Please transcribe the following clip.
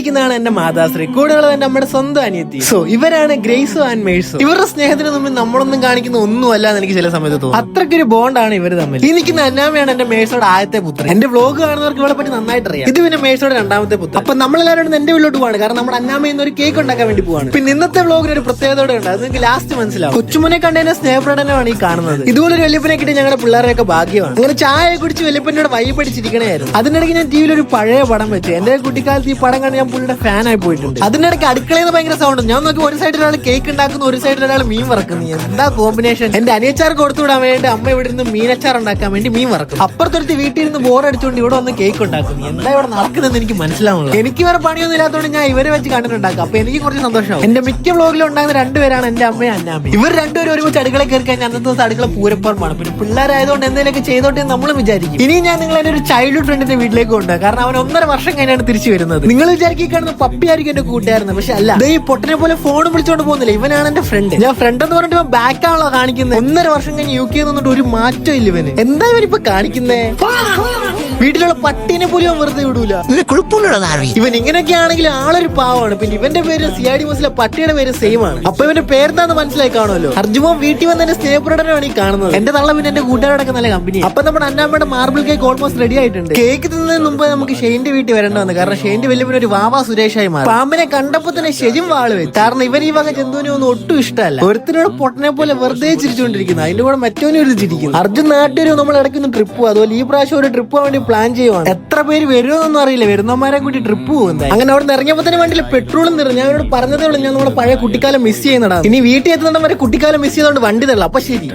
ഇരിക്കുന്നതാണ് എന്റെ മാതാശ്രീ, കൂടെയുള്ളത് എന്റെ അമ്മയുടെ സ്വന്തം അനിയത്തി. സോ ഇവരാണ് ഗ്രേസും ആൻഡ് മേഴ്സും. ഇവരുടെ സ്നേഹത്തിന് മുമ്പിൽ നമ്മളൊന്നും കാണിക്കുന്ന ഒന്നുമല്ല എന്ന് എനിക്ക് ചില സമയത്ത് തോന്നും. അത്രയ്ക്കൊരു ബോണ്ടാണ് ഇവർ തമ്മിൽ. ഈ നിൽക്കുന്ന അന്നാമയാണ് എന്റെ മേഴ്സോടെ ആദ്യത്തെ പുത്രൻ. എന്റെ വ്ലോഗ് കാണുന്നവർക്ക് ഇവളെ പറ്റി നന്നായിട്ട് അറിയാം. ഇത് പിന്നെ മേഴ്സോടെ രണ്ടാമത്തെ പുത്രൻ. അപ്പൊ നമ്മളെല്ലാവരും എന്റെ വീട്ടിലോട്ട് പോവാണ്, കാരണം നമ്മുടെ അന്നാമയിൽ നിന്ന് ഒരു കേക്ക് ഉണ്ടാക്കാൻ വേണ്ടി പോവാണ്. പിന്നെ ഇന്നത്തെ വ്ലോഗിന് ഒരു പ്രത്യേകത ഉണ്ട്, അത് നിങ്ങൾക്ക് ലാസ്റ്റ് മനസ്സിലാവും. കൊച്ചുമോനെ കണ്ടതിന്റെ സ്നേഹപ്രകടനമാണ് ഈ കാണുന്നത്. ഇതുപോലെ ഒരു വല്യപ്പനെ കിട്ടി ഞങ്ങളുടെ പിള്ളേരെയൊക്കെ ഭാഗ്യമാണ്. അങ്ങനെ ചായ കുടിച്ച് വല്യപ്പനോട് വൈബടിച്ചിരിക്കണായിരുന്നു. അതിനിടയ്ക്ക് ഞാൻ ടിവിയിൽ ഒരു പഴയ പടം വെച്ചു. എന്റെ കുട്ടിക്കാലത്ത് ഈ പടം കണ്ട് ഞാൻ പുള്ളിയുടെ ഫാൻ ആയി പോയിട്ടുണ്ട്. അതിനിടയ്ക്ക് അടുക്കളയിൽ ഭയങ്കര സൗണ്ട്. ഞാൻ നോക്കി ഒരു സൈഡിൽ ഒരാൾ കേക്ക് ഉണ്ടാക്കുന്നു, ഒരു സൈഡിൽ ഒരാൾ മീൻ വറക്കുന്നു. എന്താ കോമ്പിനേഷൻ! എന്റെ അനിയച്ചാർ കൊടുത്തുവിടാൻ വേണ്ടി അമ്മ ഇവിടെ നിന്ന് മീനച്ചാർ ഉണ്ടാക്കാൻ വേണ്ടി മീൻ വറക്കും. അപ്പുറത്തൊരുത്തി വീട്ടിൽ നിന്ന് ബോറടിച്ചുകൊണ്ട് ഇവിടെ വന്ന് കേക്ക് ഉണ്ടാക്കുന്നു. എന്താ ഇവിടെ നടക്കുന്നതെന്ന് എനിക്ക് മനസ്സിലാവുള്ളൂ. എനിക്ക് വേറെ പണിയൊന്നും ഇല്ലാത്തതുകൊണ്ട് ഞാൻ ഇവരെ വെച്ച് കണ്ടിട്ടുണ്ടാക്കും. അപ്പൊ എനിക്ക് കുറച്ച് സന്തോഷമാവും. എന്റെ മിക്ക വ്ലോഗിലും ഉണ്ടാകുന്ന രണ്ടുപേരാണ് എന്റെ അമ്മയും അന്നാമയും. ഇവർ രണ്ടുപേരും ഒരുമിച്ച് അടുക്കള കയറി കഴിഞ്ഞാൽ അന്നത്തെ ദിവസം അടുക്കള പൂരപ്പുറമാണ്. പിന്നെ പിള്ളേരായതുകൊണ്ട് എന്തെങ്കിലുമൊക്കെ ചെയ്തോട്ടെ നമ്മളും വിചാരിക്കും. ഇനി ഞാൻ നിങ്ങൾ എന്റെ ഒരു ചൈൽഡ്ഹുഡ് ഫ്രണ്ടിന്റെ വീട്ടിലേക്ക് കൊണ്ടുപോകും, കാരണം അവൻ 1.5 വർഷം കഴിഞ്ഞാണ് തിരിച്ചു വരുന്നത്. നിങ്ങൾ വിചാരിക്കും കാണുന്ന പപ്പിയായിരിക്കും എന്റെ കൂട്ടുകാരന്, പക്ഷെ അല്ല. ഈ പൊട്ടനെ പോലെ ഫോൺ വിളിച്ചോണ്ട് പോകുന്നില്ല, ഇവനാണ് എന്റെ ഫ്രണ്ട്. ഞാൻ ഫ്രണ്ട് എന്ന് പറഞ്ഞിട്ട് ഇവൻ ബാക്കാണല്ലോ കാണിക്കുന്നത്. 1.5 വർഷം കഴിഞ്ഞ് UK നിന്നിട്ട് ഒരു മാറ്റം ഇല്ല ഇവന്. എന്താ ഇവനിപ്പോ കാണിക്കുന്നേ? വീട്ടിലുള്ള പട്ടീനെ പോലും അവൻ വെറുതെ വിടൂല. ഇവൻ ഇങ്ങനെയൊക്കെ ആണെങ്കിൽ ആളൊരു പാവമാണ്. പിന്നെ ഇവന്റെ പേര് CID ബസ്സിലെ പട്ടിയുടെ പേര് സെയിം ആണ്. അപ്പൊ ഇവന്റെ പേരെന്താന്ന് മനസ്സിലായി കാണുമല്ലോ. അർജുമോൻ വീട്ടിൽ വന്ന് എന്റെ സ്നേഹപ്രകടനമാണ് ഈ കാണുന്നത്. എന്റെ തള്ള പിന്നെ എന്റെ കൂട്ടുകാരോടൊക്കെ നല്ല കമ്പനി. അപ്പൊ നമ്മുടെ അന്നാമ്മയുടെ മാർബിൾ കേക്ക് ഓൾമോസ്റ്റ് റെഡി ആയിട്ടുണ്ട്. കേക്ക് തിന്നതിന് മുമ്പ് നമുക്ക് ഷെയിന്റെ വീട്ടിൽ വരേണ്ട വന്നു, കാരണം ഷെയിന്റെ വലിയ ഒരു വാവാ സുരേഷായി മാറി. പാമ്പിനെ കണ്ടപ്പോ തന്നെ ശരിയും വാള് വെച്ച്, കാരണം ഇവൻ ഈ വക ജന്തുവിനെ ഒന്നും ഒട്ടും ഇഷ്ടമല്ല. ഒരുത്തിനോട് പൊട്ടനെ പോലെ വെറുതെ ചിരിച്ചുകൊണ്ടിരിക്കുന്നു. അതിന്റെ കൂടെ മറ്റോനും ഒരു ചിരിക്കുന്നു. അർജുൻ നാട്ടുകാരും നമ്മൾ ഇടയ്ക്കൊന്ന് ട്രിപ്പ് പോകും. അതുപോലെ ഈ പ്രാവശ്യം ഒരു ട്രിപ്പ് വേണ്ടി പ്ലാൻ ചെയ്യുവാണ്. എത്ര പേര് വരുമെന്നൊന്നും അറിയില്ല. വരുന്നവന്മാരെ കൂടി ട്രിപ്പ് പോകുന്നത്. അങ്ങനെ അവിടെ നിന്ന് ഇറങ്ങിയപ്പോ തന്നെ വണ്ടിയിൽ പെട്രോളും നിറഞ്ഞു. ഞാൻ അവരോട് പറഞ്ഞതേ ഉള്ളൂ, ഞാൻ നമ്മുടെ പഴയ കുട്ടിക്കാലം മിസ് ചെയ്യുന്നതാണ്. ഇനി വീട്ടിൽ എത്തുന്നവരെ കുട്ടിക്കാലം മിസ് ചെയ്തുകൊണ്ട് വണ്ടി തള്ള. അപ്പൊ ശരി.